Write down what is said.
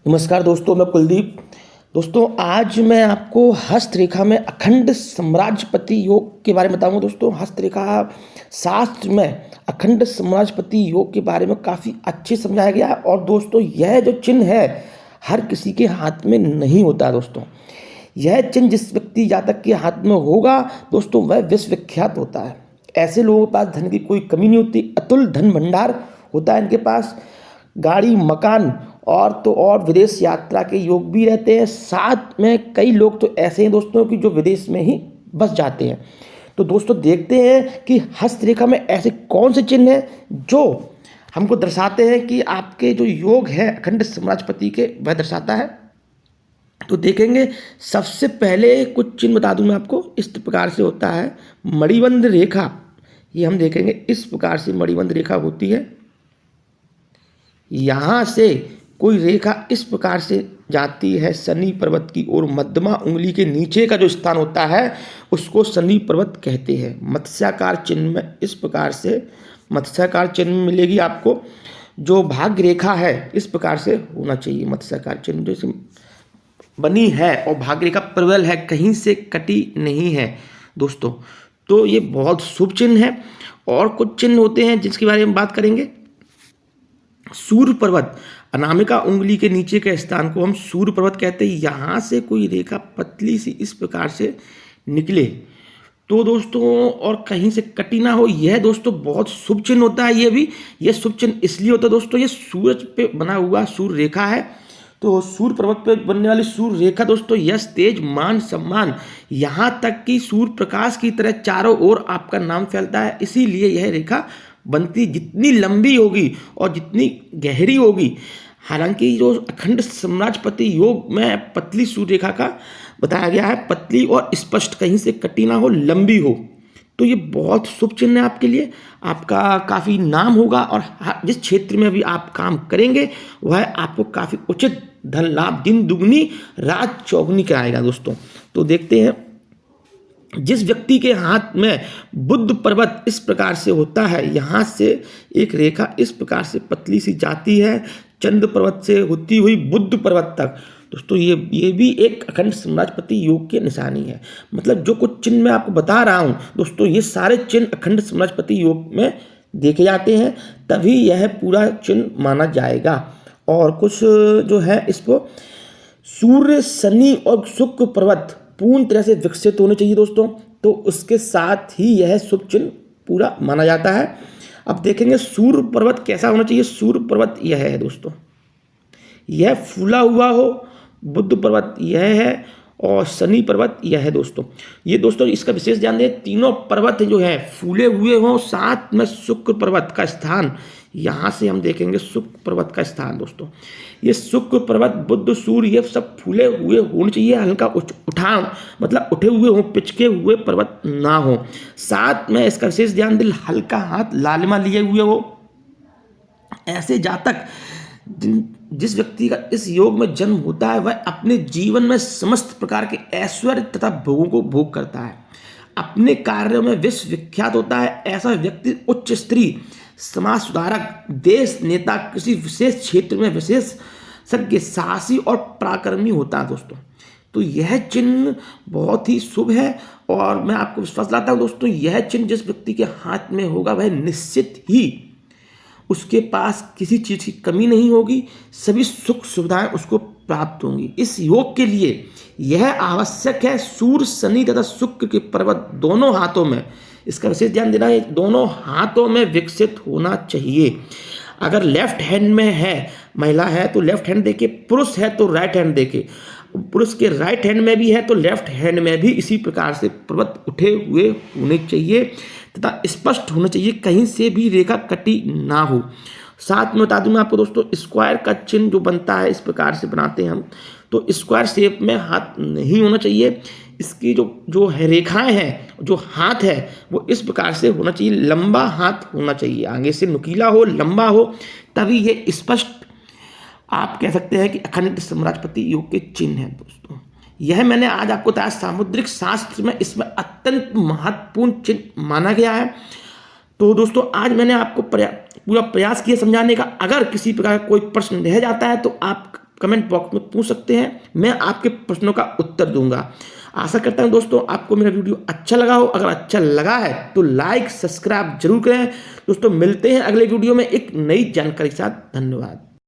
नमस्कार दोस्तों, मैं कुलदीप। दोस्तों, आज मैं आपको हस्तरेखा में अखंड साम्राज्यपति योग के बारे में बताऊंगा। दोस्तों, हस्तरेखा शास्त्र में अखंड साम्राज्यपति योग के बारे में काफ़ी अच्छे समझाया गया है। और दोस्तों, यह जो चिन्ह है हर किसी के हाथ में नहीं होता। दोस्तों, यह चिन्ह जिस व्यक्ति जातक के हाथ में होगा दोस्तों, वह विश्वविख्यात होता है। ऐसे लोगों के पास धन की कोई कमी नहीं होती, अतुल धन भंडार होता है इनके पास। गाड़ी, मकान और तो और विदेश यात्रा के योग भी रहते हैं। साथ में कई लोग तो ऐसे हैं दोस्तों कि जो विदेश में ही बस जाते हैं। तो दोस्तों, देखते हैं कि हस्तरेखा में ऐसे कौन से चिन्ह हैं जो हमको दर्शाते हैं कि आपके जो योग है अखंड साम्राज्यपति के, वह दर्शाता है। तो देखेंगे, सबसे पहले कुछ चिन्ह बता दूं मैं आपको। इस प्रकार से होता है मणिबंध रेखा। ये हम देखेंगे, इस प्रकार से मणिबंध रेखा होती है। यहाँ से कोई रेखा इस प्रकार से जाती है शनि पर्वत की ओर। मध्यमा उंगली के नीचे का जो स्थान होता है उसको शनि पर्वत कहते हैं। मत्स्याकार चिन्ह में इस प्रकार से मत्स्याकार चिन्ह मिलेगी आपको। जो भाग्य रेखा है इस प्रकार से होना चाहिए। मत्स्याकार चिन्ह जैसे बनी है और भाग्य रेखा प्रबल है, कहीं से कटी नहीं है दोस्तों, तो ये बहुत शुभ चिन्ह है। और कुछ चिन्ह होते हैं जिसके बारे में बात करेंगे। सूर्य पर्वत, अनामिका उंगली के नीचे के स्थान को हम सूर्य पर्वत कहते हैं। यहाँ से कोई रेखा पतली सी इस प्रकार से निकले तो दोस्तों, और कहीं से कटी ना हो, यह दोस्तों बहुत शुभ चिन्ह होता है। यह शुभ चिन्ह इसलिए होता है दोस्तों, ये सूरज पे बना हुआ सूर्य रेखा है। तो सूर्य पर्वत पे बनने वाली सूर्य रेखा दोस्तों, यश, तेज, मान, सम्मान, यहाँ तक कि सूर्य प्रकाश की तरह चारों ओर आपका नाम फैलता है। इसीलिए यह रेखा बनती जितनी लंबी होगी और जितनी गहरी होगी। हालांकि जो अखंड साम्राज्यपति योग में पतली सूर्य रेखा का बताया गया है, पतली और स्पष्ट, कहीं से कटी ना हो, लंबी हो, तो ये बहुत शुभ चिन्ह है आपके लिए। आपका काफ़ी नाम होगा और जिस क्षेत्र में भी आप काम करेंगे वह आपको काफ़ी उचित धन लाभ, दिन दुगनी रात चौगुनी कराएगा दोस्तों। तो देखते हैं, जिस व्यक्ति के हाथ में बुध पर्वत इस प्रकार से होता है, यहाँ से एक रेखा इस प्रकार से पतली सी जाती है चंद्र पर्वत से होती हुई बुध पर्वत तक दोस्तों, ये भी एक अखंड साम्राज्यपति योग की निशानी है। मतलब जो कुछ चिन्ह मैं आपको बता रहा हूँ दोस्तों, ये सारे चिन्ह अखंड साम्राज्यपति योग में देखे जाते हैं, तभी यह पूरा चिन्ह माना जाएगा। और कुछ जो है, इसको सूर्य, शनि और शुक्र पर्वत पूर्ण तरह से विकसित होने चाहिए दोस्तों, तो उसके साथ ही यह शुभ चिन्ह पूरा माना जाता है। अब देखेंगे सूर्य पर्वत कैसा होना चाहिए। सूर्य पर्वत यह है दोस्तों, यह फूला हुआ हो। बुध पर्वत यह है और शनि पर्वत यह है दोस्तों। ये दोस्तों इसका विशेष ध्यान दें, तीनों पर्वत जो है फूले हुए हों, साथ में शुक्र पर्वत का स्थान, यहाँ से हम देखेंगे शुक्र पर्वत का स्थान दोस्तों। ये शुक्र पर्वत, बुध, सूर्य, ये सब फूले हुए होने चाहिए। हल्का मतलब उठे हुए हों, पिचके हुए पर्वत ना हो। साथ में इसका विशेष ध्यान दें, हल्का हाथ लालिमा लिए हुए हो। ऐसे जातक जिस व्यक्ति का इस योग में जन्म होता है, वह अपने जीवन में समस्त प्रकार के ऐश्वर्य तथा भोगों को भोग करता है, अपने कार्यों में विश्व विख्यात होता है। ऐसा व्यक्ति उच्च स्त्री, समाज सुधारक, देश नेता, किसी विशेष क्षेत्र में विशेषज्ञ, साहसी और पराक्रमी होता है दोस्तों। तो यह चिन्ह बहुत ही शुभ है और मैं आपको विश्वास दिलाता हूँ दोस्तों, यह चिन्ह जिस व्यक्ति के हाथ में होगा वह निश्चित ही उसके पास किसी चीज़ की कमी नहीं होगी, सभी सुख सुविधाएं उसको प्राप्त होंगी। इस योग के लिए यह आवश्यक है, सूर्य, शनि तथा शुक्र के पर्वत दोनों हाथों में, इसका विशेष ध्यान देना है, दोनों हाथों में विकसित होना चाहिए। अगर लेफ्ट हैंड में है, महिला है तो लेफ्ट हैंड देखे, पुरुष है तो राइट हैंड देखे। पुरुष के राइट हैंड में भी है तो लेफ्ट हैंड में भी इसी प्रकार से पर्वत उठे हुए होने चाहिए तथा स्पष्ट होना चाहिए, कहीं से भी रेखा कटी ना हो। साथ में बता दूं मैं आपको दोस्तों, स्क्वायर का चिन्ह जो बनता है इस प्रकार से बनाते हैं हम, तो स्क्वायर शेप में हाथ नहीं होना चाहिए। इसकी जो है रेखाएं हैं, जो हाथ है वो इस प्रकार से होना चाहिए, लंबा हाथ होना चाहिए, आगे से नुकीला हो, लंबा हो, तभी ये स्पष्ट आप कह सकते हैं कि अखंड साम्राज्यपति योग के चिन्ह हैं दोस्तों। यह मैंने आज आपको बताया, सामुद्रिक शास्त्र में इसमें अत्यंत महत्वपूर्ण चिन्ह माना गया है। तो दोस्तों आज मैंने आपको पूरा प्रयास किया समझाने का। अगर किसी प्रकार का कोई प्रश्न रह जाता है तो आप कमेंट बॉक्स में पूछ सकते हैं, मैं आपके प्रश्नों का उत्तर दूंगा। आशा करता हूं दोस्तों आपको मेरा वीडियो अच्छा लगा हो। अगर अच्छा लगा है तो लाइक सब्सक्राइब जरूर करें। दोस्तों मिलते हैं अगले वीडियो में एक नई जानकारी के साथ। धन्यवाद।